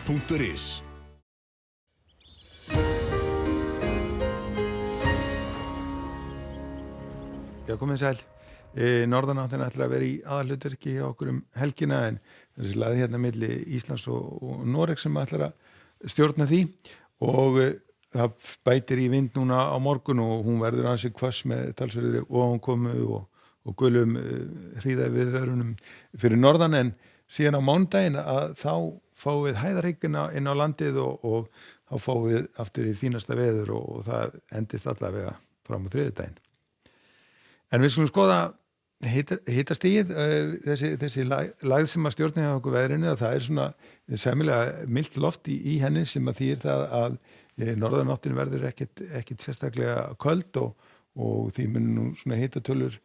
Rúv.is. Já, komið sæl. Norðanáttin ætlar að vera í aðalhlutverki hjá okkur helgina en þessi lagði hérna milli Íslands og Noregs sem ætlar að stjórna því og það bætir í vind núna á morgun og hún verður ansi hvöss með talsverðri ofankomu og gulum hríða viðvörunum fyrir norðan en síðan á mánudaginn að þá fáum við hæðarhryggina inn á landið og þá fáum við aftur í fínasta veður og það endist allavega fram á þriðjudaginn. En við skulum skoða hitastigið, þessi lægð sem að stjórna hjá okkur veðrinu, það er svona sæmilega milt loft í henni sem að þýðir það að norðanáttin verður ekkit sérstaklega köld og því mun nú svona hitatölur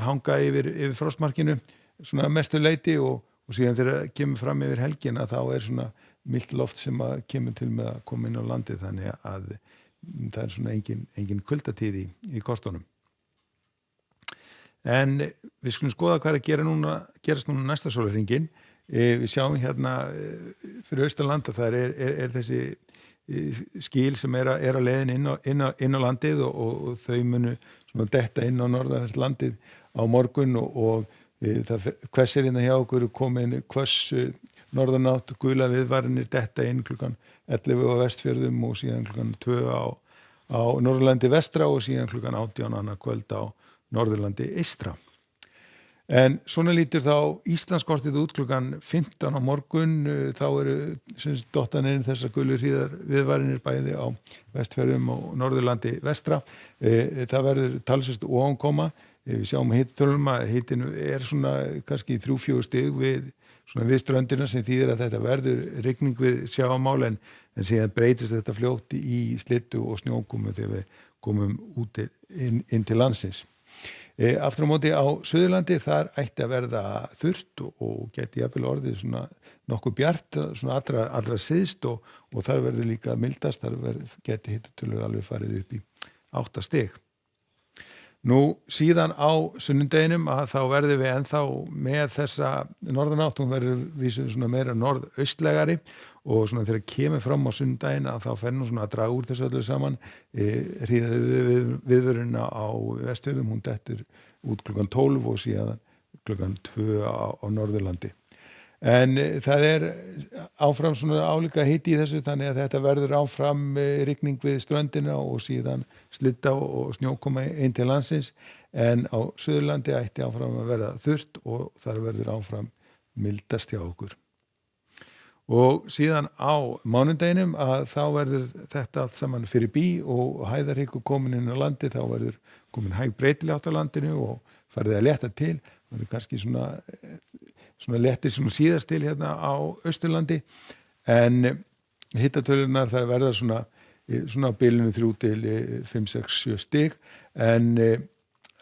hanga yfir frostmarkinu svona mestu leyti og síðan þegar kemur fram yfir helgina þá er svona milt loft sem að kemur til með að koma inn á landið þannig að það er svona engin kuldatíð í kortunum. En við skulum skoða hvað er að gerast núna næsta sólarhringinn. Við sjáum hérna fyrir Austurland að það er þessi skil sem er að leiðin inn á landið og þau munu svona detta inn á norðanvert landið á morgun og það hvessir hérna hjá okkur komin hvöss norðanátt, gula viðvaranir detta inn klukkan 11 á Vestfjörðum og síðan klukkan 2 á Norðurlandi vestra og síðan klukkan 18 annað kvöld á Norðurlandi eystra. En svona lítur þá Íslandskortið út klukkan 15 á morgun, þá eru dottanir þessar gulu hríðar viðvaranir bæði á Vestfjörðum og Norðurlandi vestra. Það verður talsvert ofankoma. Við sjáum hitatölum að hitinn er svona kannski 3-4 stig við ströndina sem þýðir að þetta verður rigning við sjávarmál en síðan breytist þetta fljótt í slyddu og snjókomu þegar við komum út inn til landsins. Aftur á móti á Suðurlandi þar ætti að verða þurrt og geti jafnvel orðið svona nokkuð bjart svona allra syðst og þar verður líka mildast, þar geti hitatölur alveg farið upp í 8 stig. Nú síðan á sunnudeginum að þá verðum við ennþá með þessa norðanátt, hún verður vísum svona meira norðaustlegari og svona þegar kemur fram á sunnudaginn að þá fer nú svona að draga úr þessu öllu saman. Hríða viðvörunina á Vestfjörðum, hún dettur út klukkan 12 og síðan klukkan 2 á Norðurlandi. En það er áfram svona álíka hiti í þessu þannig að þetta verður áfram rigning við ströndina og síðan slydda og snjókoma inn til landsins en á Suðurlandi ætti áfram að verða þurrt og þar verður áfram mildast hjá okkur. Og síðan á mánudeginum að þá verður þetta allt saman fyrir bí og hæðarhryggur komin inn á landi, þá verður komin hæg breytileg átt á landinu og farið að létta til, það verður kannski svona léttir svona síðast til hérna á Austurlandi en hitatölurnar það verða svona á bilinu 3 til 5, 6, 7 stig en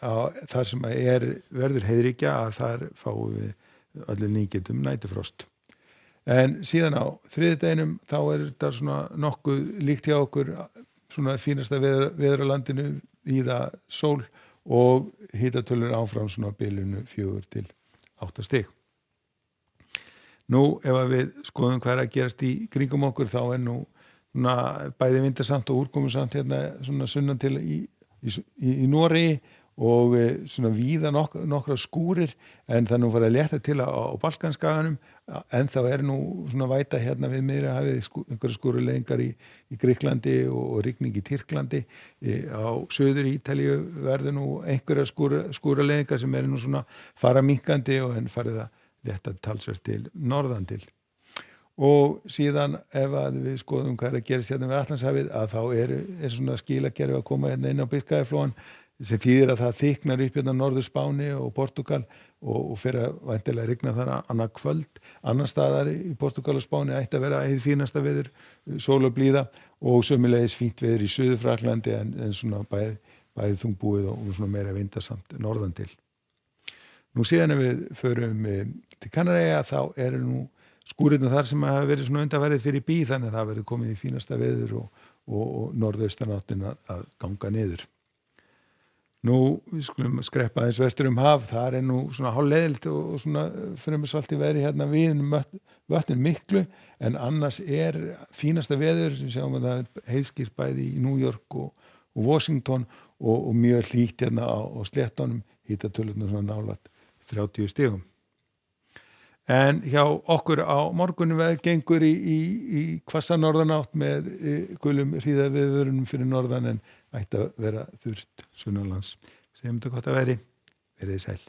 þar sem verður heiðríkja að þar fáum við allir líkindum næturfrost. En síðan á þriðjudeginum þá þetta svona nokkuð líkt hjá okkur svona fínasta veður á landinu víða sól og hitatölur áfram svona á bilinu 4 til 8 stig. Nú, ef við skoðum hvað er að gerast í kringum okkur, þá er nú bæði vindasamt og úrkomusamt hérna svona sunnan til í Noregi og svona víða nokkra skúrir en það nú farið að létta til á Balkanskaganum en þá er nú svona væta hérna við Miðjarðarhafið einhverjar skúruleiðingar í Grikklandi og rigning í Tyrklandi. Á Suður Ítalíu verður nú einhverjar skúruleiðingar sem nú svona fara minnkandi og en farið að létta talsvert til norðan til. Og síðan ef við skoðum hvað er að gerast hérna við Atlantshafið að þá er svona skilakerfi að koma hérna inn á Biskajaflóann sem þýðir að það þyknar upp hérna Norður Spáni og Portúgal og fer að væntanlega rigna þar annað kvöld. Annars staðar í Portúgal og Spáni ætti að vera hið fínasta veður, sól og blíða og sömuleiðis fínt veður í Suður-Fraklandi en svona bæði þungbúið og svona meira vindasamt norðan til. Nú síðan ef við förum til Kanaríeyja þá eru nú skúrirnar þar sem hafa verið svona undanfarið fyrir bí þannig að það verður komið í fínasta veður og norðaustanáttin að ganga niður. Nú, við skulum skreppa aðeins vestur haf, þar nú svona hálfleiðilegt og svona fremur salti veðri hérna við vötnin miklu, en annars fínasta veður, við sjáum að það heiðskýrt bæði í New York og Washington og mjög hlýtt hérna á sléttunum, hitatölurnar svona nálægt 30 stigum. En hjá okkur á morgunum gengur í hvassa norðanátt með gulum hríðarviðvörunum fyrir norðan en ætti að vera þurrt sunnanlands. Segjum þetta gott að veri, verið sæl.